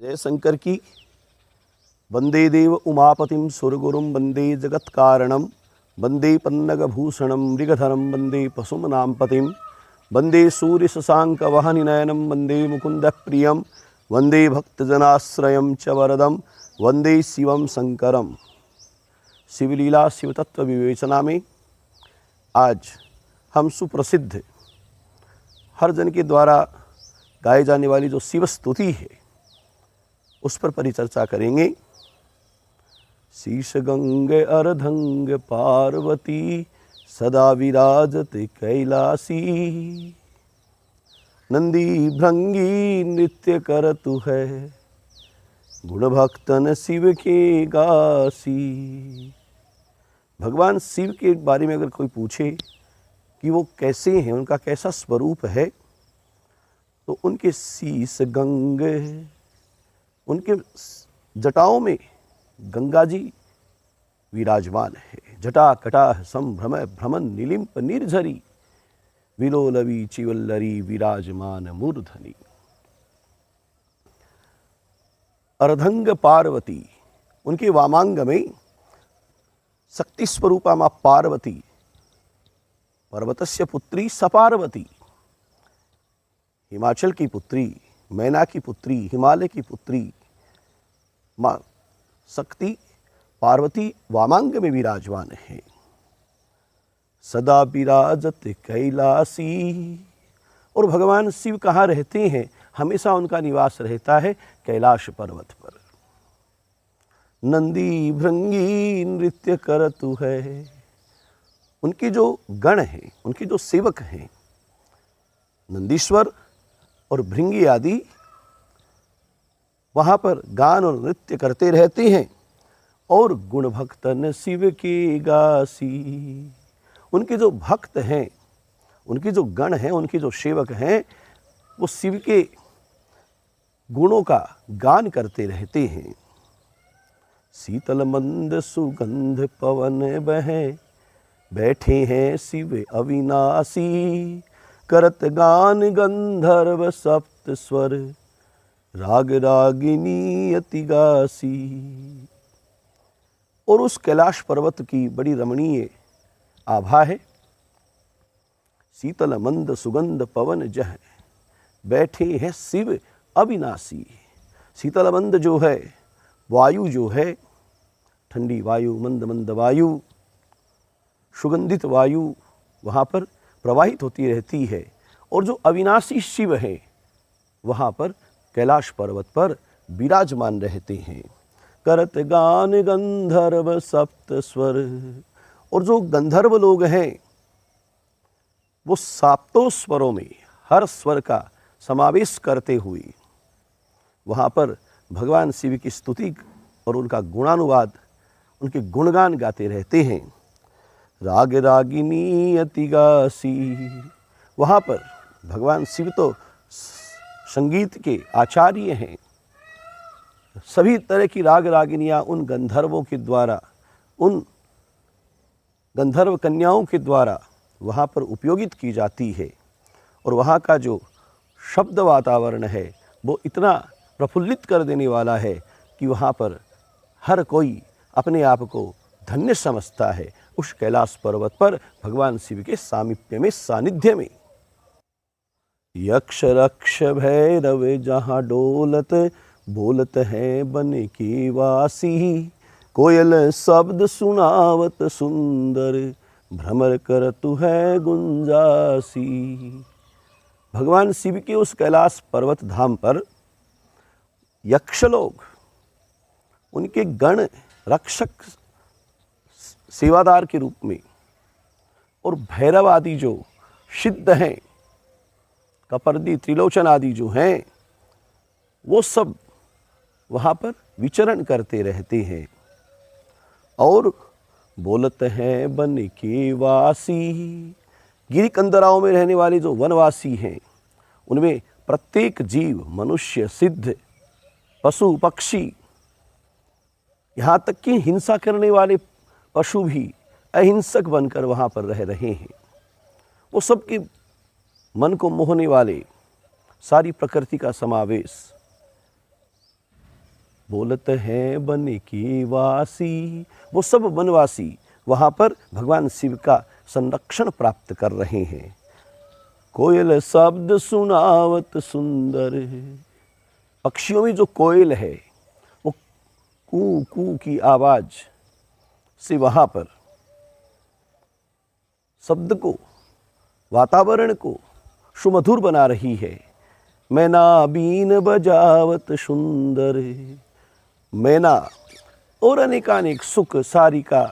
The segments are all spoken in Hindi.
जय शंकर की। वंदे देव उमापतिं सुरगुरुं वंदे जगत्कारणं वंदे पन्नगभूषणं मृगधरं वंदे पशुमनां पतिं वंदे सूर्यशशाङ्कवहनिनयनं वंदे मुकुन्दप्रियं वंदे भक्तजनाश्रयं च वरदं वंदे शिवं शंकरं। शिवलीला शिवतत्व विवेचना में आज हम सुप्रसिद्ध हर जन के द्वारा गाए जाने वाली जो शिव स्तुति है उस पर परिचर्चा करेंगे। शीश गंगे अर्धंग पार्वती सदा विराजते कैलासी, नंदी भृंगी नृत्य करतु है गुण भक्तन शिव के गासी। भगवान शिव के बारे में अगर कोई पूछे कि वो कैसे हैं, उनका कैसा स्वरूप है, तो उनके शीश गंगे, उनके जटाओं में गंगा जी विराजमान है। जटा कटा संभ्रम भ्रमण नीलिंप निर्झरी विलोलवी चिवल्लरी विराजमान मूर्धनि। अर्धंग पार्वती, उनके वामांग में शक्ति स्वरूपा मां पार्वती, पर्वतस्य पुत्री सपार्वती, हिमाचल की पुत्री, मैना की पुत्री, हिमालय की पुत्री मां शक्ति पार्वती वामांग में विराजमान है। सदा विराजत कैलासी, और भगवान शिव कहाँ रहते हैं? हमेशा उनका निवास रहता है कैलाश पर्वत पर। नंदी भृंगी नृत्य करतु है, उनके जो गण हैं, उनके जो सेवक हैं, नंदीश्वर और भृंगी आदि वहाँ पर गान और नृत्य करते रहते हैं। और गुण भक्तन शिव के गासी, उनके जो भक्त हैं, उनके जो गण हैं, उनके जो सेवक हैं, वो शिव के गुणों का गान करते रहते हैं। शीतल मंद सुगंध पवन बहे बैठे हैं शिव अविनाशी, करत गान गंधर्व सप्त स्वर राग रागिनी अति गासी। और उस कैलाश पर्वत की बड़ी रमणीय आभा है। शीतल मंद सुगंध पवन जह बैठे हैं शिव अविनाशी। शीतल मंद जो है, वायु जो है, ठंडी वायु, मंद मंद वायु, सुगंधित वायु वहाँ पर प्रवाहित होती रहती है। और जो अविनाशी शिव है वहाँ पर कैलाश पर्वत पर विराजमान रहते हैं। करत गान गंधर्व सप्त स्वर, और जो गंधर्व लोग हैं वो सातों स्वरों में हर स्वर का समावेश करते हुए वहाँ पर भगवान शिव की स्तुति और उनका गुणानुवाद, उनके गुणगान गाते रहते हैं। राग रागिनी अति गासी, वहाँ पर भगवान शिव तो संगीत के आचार्य हैं। सभी तरह की राग रागिनियाँ उन गंधर्वों के द्वारा, उन गंधर्व कन्याओं के द्वारा वहाँ पर उपयोगित की जाती है। और वहाँ का जो शब्द वातावरण है वो इतना प्रफुल्लित कर देने वाला है कि वहाँ पर हर कोई अपने आप को धन्य समझता है उस कैलाश पर्वत पर भगवान शिव के सामीप्य में, सानिध्य में। यक्ष रक्ष भैरव जहाँ डोलत बोलत है बन के वासी, कोयल शब्द सुनावत सुंदर भ्रमर करतु है गुंजासी। भगवान शिव के उस कैलाश पर्वत धाम पर यक्ष लोग, उनके गण रक्षक सेवादार के रूप में, और भैरव आदि जो सिद्ध हैं, कपर्दी त्रिलोचन आदि जो हैं, वो सब वहाँ पर विचरण करते रहते हैं। और बोलत हैं बन के वासी, गिरी कंदराओं में रहने वाले जो वनवासी हैं, उनमें प्रत्येक जीव, मनुष्य, सिद्ध, पशु, पक्षी, यहाँ तक कि हिंसा करने वाले पशु भी अहिंसक बनकर वहाँ पर रह रहे हैं। वो सबके मन को मोहने वाले सारी प्रकृति का समावेश बोलते हैं बन की वासी। वो सब वनवासी वहाँ पर भगवान शिव का संरक्षण प्राप्त कर रहे हैं। कोयल शब्द सुनावत सुंदर, पक्षियों में जो कोयल है वो कू कू की आवाज से वहाँ पर शब्द को, वातावरण को सुमधुर बना रही है। मैना बीन बजावत सुंदर, मैना और अनेकानेक सुख सारिका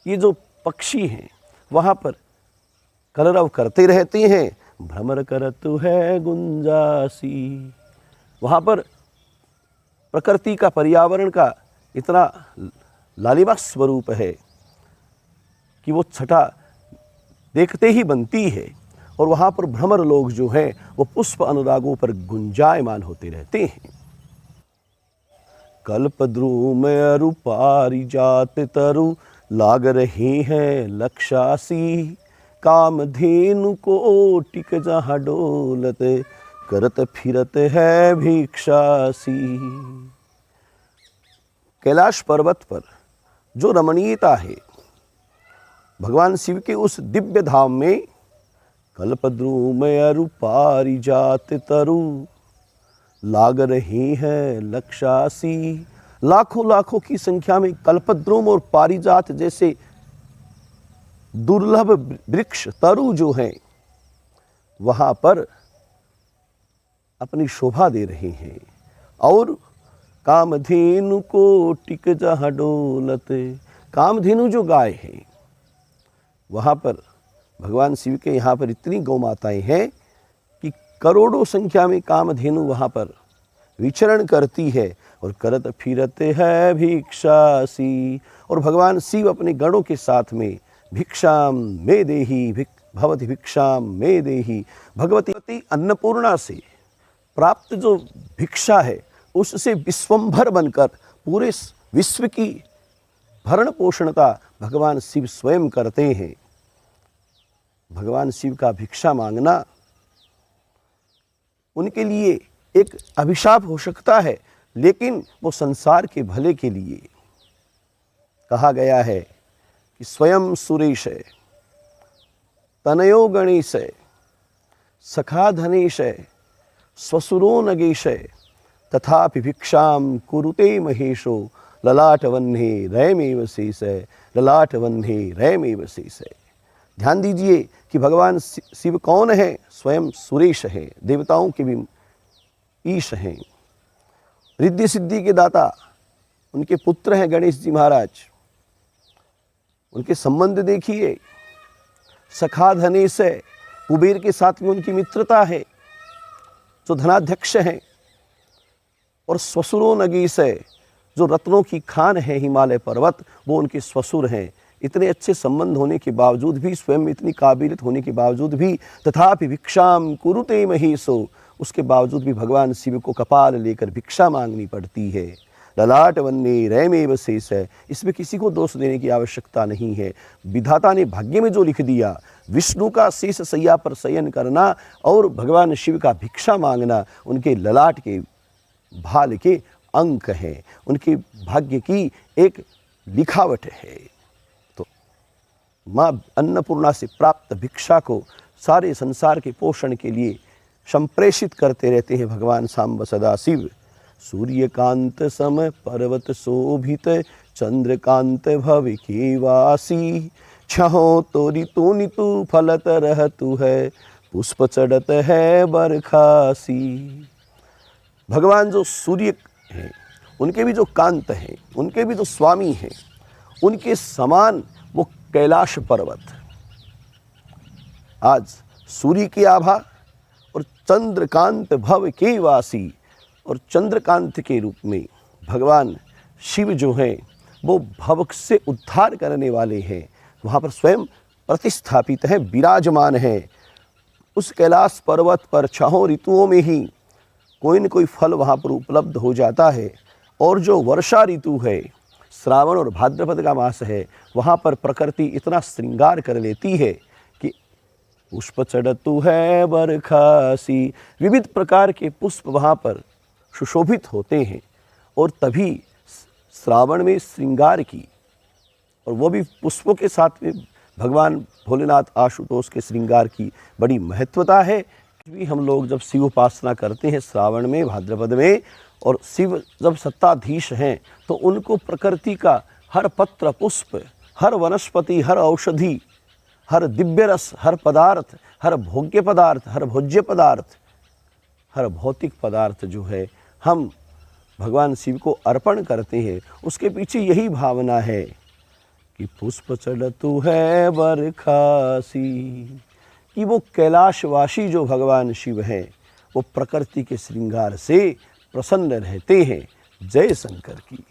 ये जो पक्षी हैं वहाँ पर कलरव करते रहते हैं। भ्रमर करत है गुंजासी, वहाँ पर प्रकृति का, पर्यावरण का इतना लालिमा स्वरूप है कि वो छटा देखते ही बनती है। और वहाँ पर भ्रमर लोग जो हैं वो पुष्प अनुरागों पर गुंजायमान होते रहते हैं। कल्पद्रुम अरु पारिजात तरु लाग रही हैं लक्षासी, कामधेनु को टिक जहाँ डोलत करत फिरत है भिक्षासी। कैलाश पर्वत पर जो रमणीयता है भगवान शिव के उस दिव्य धाम में, कल्पद्रुम अरु पारिजात तरु लाग रही है लक्षासी, लाखों लाखों की संख्या में कल्पद्रुम और पारिजात जैसे दुर्लभ वृक्ष तरु जो हैं वहाँ पर अपनी शोभा दे रहे हैं। और कामधेनु को टिक जहाँ डोलत, कामधेनु जो गाय है वहाँ पर भगवान शिव के यहाँ पर इतनी गौ माताएँ हैं कि करोड़ों संख्या में कामधेनु वहाँ पर विचरण करती है। और करत फिरत है भिक्षासी, और भगवान शिव अपने गणों के साथ में भिक्षाम मे देही भवति भिक्षाम मे देही, भगवती अन्नपूर्णा से प्राप्त जो भिक्षा है उससे विश्वंभर बनकर पूरे विश्व की भरण पोषणता भगवान शिव स्वयं करते हैं। भगवान शिव का भिक्षा मांगना उनके लिए एक अभिशाप हो सकता है, लेकिन वो संसार के भले के लिए। कहा गया है कि स्वयं सुरेश है, तनयो गणेश है, सखा धनेश है, स्वसुरो नगेश है, तथापि भिक्षाम कुरुते महेशो, ललाट वन्हे रयमेव शेष है, ललाट वन्हे रयमेव शेष है। ध्यान दीजिए कि भगवान शिव कौन है? स्वयं सुरेश है, देवताओं के भी ईश हैं, रिद्धि सिद्धि के दाता, उनके पुत्र हैं गणेश जी महाराज। उनके संबंध देखिए, सखा धनेश है, कुबेर के साथ में उनकी मित्रता है, जो धनाध्यक्ष हैं। और स्वसुरो नगीस है, जो रत्नों की खान है हिमालय पर्वत, वो उनके स्वसुर हैं। इतने अच्छे संबंध होने के बावजूद भी, स्वयं इतनी काबिलियत होने के बावजूद भी, तथापि भिक्षाम कुरुते महेशो, उसके बावजूद भी भगवान शिव को कपाल लेकर भिक्षा मांगनी पड़ती है। ललाट वन्ने रयमेव शेष है, इसमें किसी को दोष देने की आवश्यकता नहीं है। विधाता ने भाग्य में जो लिख दिया, विष्णु का शेष सैया पर शयन करना और भगवान शिव का भिक्षा मांगना, उनके ललाट के भाल के अंक हैं, उनके भाग्य की एक लिखावट है। तो माँ अन्नपूर्णा से प्राप्त भिक्षा को सारे संसार के पोषण के लिए संप्रेषित करते रहते हैं भगवान सांब सदा शिव। सूर्यकांत सम पर्वत शोभित, चंद्रकांत भव के वासी, छहो तो ऋतु नितु फलत रहतु है, पुष्प चढ़त है बरखासी। भगवान जो सूर्य हैं, उनके भी जो कांत हैं, उनके भी जो स्वामी हैं, उनके समान वो कैलाश पर्वत। आज सूर्य की आभा और चंद्रकांत भव के वासी, और चंद्रकांत के रूप में भगवान शिव जो हैं वो भव से उद्धार करने वाले हैं, वहाँ पर स्वयं प्रतिस्थापित हैं, विराजमान हैं। उस कैलाश पर्वत पर छहों ऋतुओं में ही कोई न कोई फल वहाँ पर उपलब्ध हो जाता है। और जो वर्षा ऋतु है, श्रावण और भाद्रपद का मास है, वहाँ पर प्रकृति इतना श्रृंगार कर लेती है कि पुष्प चढ़तु है बरखासी, विविध प्रकार के पुष्प वहाँ पर सुशोभित होते हैं। और तभी श्रावण में श्रृंगार की, और वो भी पुष्पों के साथ में भगवान भोलेनाथ आशुतोष के श्रृंगार की बड़ी महत्वता है। भी हम लोग जब शिव उपासना करते हैं श्रावण में, भाद्रपद में, और शिव जब सत्ताधीश हैं तो उनको प्रकृति का हर पत्र पुष्प, हर वनस्पति, हर औषधि, हर दिव्य रस, हर पदार्थ, हर भोग्य पदार्थ, हर भोज्य पदार्थ, हर भौतिक पदार्थ जो है हम भगवान शिव को अर्पण करते हैं। उसके पीछे यही भावना है कि पुष्प चढ़तु है बरखासी, कि वो कैलाशवासी जो भगवान शिव हैं वो प्रकृति के श्रृंगार से प्रसन्न रहते हैं। जय शंकर की।